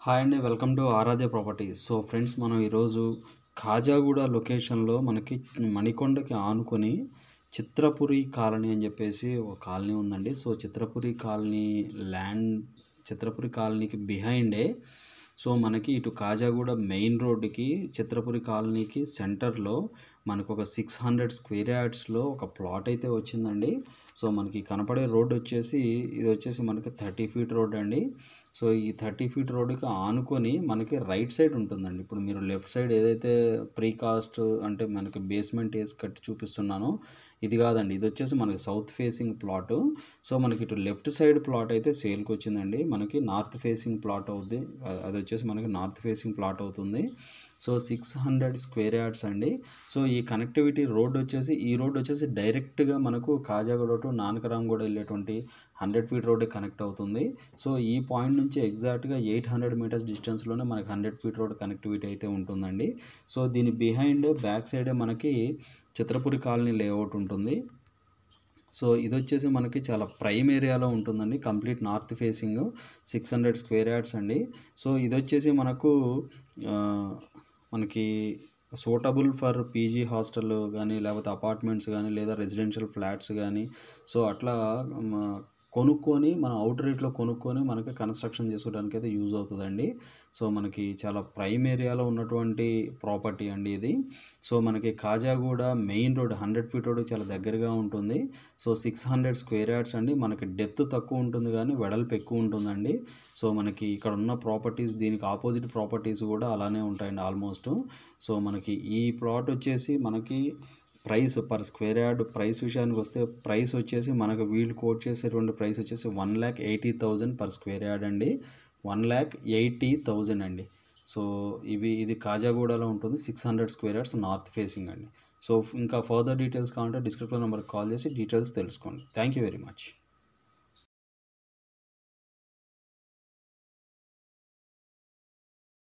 Hi అండి, welcome to Aradhya properties. So friends, మనం ఈరోజు కాజాగూడ లొకేషన్లో మనకి మణికొండకి ఆనుకొని చిత్రపురి కాలనీ అని చెప్పేసి ఒక కాలనీ ఉందండి. సో చిత్రపురి కాలనీ చిత్రపురి కాలనీకి బిహైండే సో మనకి ఇటు కాజాగూడ మెయిన్ రోడ్డుకి చిత్రపురి కాలనీకి సెంటర్లో మనకు ఒక 600 స్క్వేర్ యార్డ్స్లో ఒక ప్లాట్ అయితే వచ్చిందండి. సో మనకి కనపడే రోడ్ వచ్చేసి ఇది వచ్చేసి మనకి 30 ఫీట్ రోడ్ అండి. సో ఈ 30 ఫీట్ రోడ్డుకి ఆనుకొని మనకి రైట్ సైడ్ ఉంటుందండి. ఇప్పుడు మీరు లెఫ్ట్ సైడ్ ఏదైతే ప్రీకాస్ట్ అంటే మనకి బేస్మెంట్ వేసి కట్టి చూపిస్తున్నానో ఇది కాదండి, ఇది వచ్చేసి మనకి సౌత్ ఫేసింగ్ ప్లాట్. సో మనకి ఇటు లెఫ్ట్ సైడ్ ప్లాట్ అయితే సేల్కి వచ్చిందండి. మనకి నార్త్ ఫేసింగ్ ప్లాట్ అవుద్ది, అది వచ్చేసి మనకి నార్త్ ఫేసింగ్ ప్లాట్ అవుతుంది. సో 600 స్క్వేర్ యార్డ్స్ అండి. సో ఈ కనెక్టివిటీ రోడ్ వచ్చేసి ఈ రోడ్ వచ్చేసి డైరెక్ట్గా మనకు కాజాగూడ టు నానకరాంగూడ వెళ్ళేటువంటి 100 ఫీట్ రోడ్ కనెక్ట్ అవుతుంది. సో ఈ పాయింట్ నుంచి ఎగ్జాక్ట్గా 800 మీటర్స్ డిస్టెన్స్లోనే మనకి 100 ఫీట్ రోడ్ కనెక్టివిటీ అయితే ఉంటుందండి. సో దీని బిహైండ్ బ్యాక్ సైడే మనకి చిత్రపురి కాలనీ లేఅవుట్ ఉంటుంది. సో ఇది వచ్చేసి మనకి చాలా ప్రైమ్ ఏరియాలో ఉంటుందండి. Complete north facing 600 square yards అండి. సో ఇది వచ్చేసి మనకి సూటబుల్ ఫర్ పీజీ హాస్టల్ కానీ లేకపోతే అపార్ట్మెంట్స్ కానీ లేదా రెసిడెన్షియల్ ఫ్లాట్స్ కానీ సో అట్లా కొనుక్కొని మనం అవుట్ రేట్లో కొనుక్కొని మనకి కన్స్ట్రక్షన్ చేసుకోవడానికి అయితే యూజ్ అవుతుందండి. సో మనకి చాలా ప్రైమ్ ఏరియాలో ఉన్నటువంటి ప్రాపర్టీ అండి ఇది. సో మనకి Khajaguda main road 100 feet road చాలా దగ్గరగా ఉంటుంది. సో 600 స్క్వేర్ యార్డ్స్ అండి. మనకి డెప్త్ తక్కువ ఉంటుంది కానీ వెడల్పు ఎక్కువ ఉంటుందండి. సో మనకి ఇక్కడ ఉన్న ప్రాపర్టీస్ దీనికి ఆపోజిట్ ప్రాపర్టీస్ కూడా అలానే ఉంటాయండి ఆల్మోస్ట్. సో మనకి ఈ ప్లాట్ వచ్చేసి మనకి price per square yard price విషయానికి వస్తే ప్రైస్ వచ్చేసి మనకు వీళ్ళు కోట్ చేసేటువంటి ప్రైస్ వచ్చేసి 1,80,000 పర్ స్క్వేర్ యార్డ్ అండి. 1,80,000 అండి. సో ఇది కాజాగూడలో ఉంటుంది. 600 స్క్వేర్ యార్డ్స్ నార్త్ ఫేసింగ్ అండి. సో ఇంకా ఫర్దర్ డీటెయిల్స్ కావాలంటే డిస్క్రిప్షన్ నెంబర్కి కాల్ చేసి డీటెయిల్స్ తెలుసుకోండి. Thank you very much.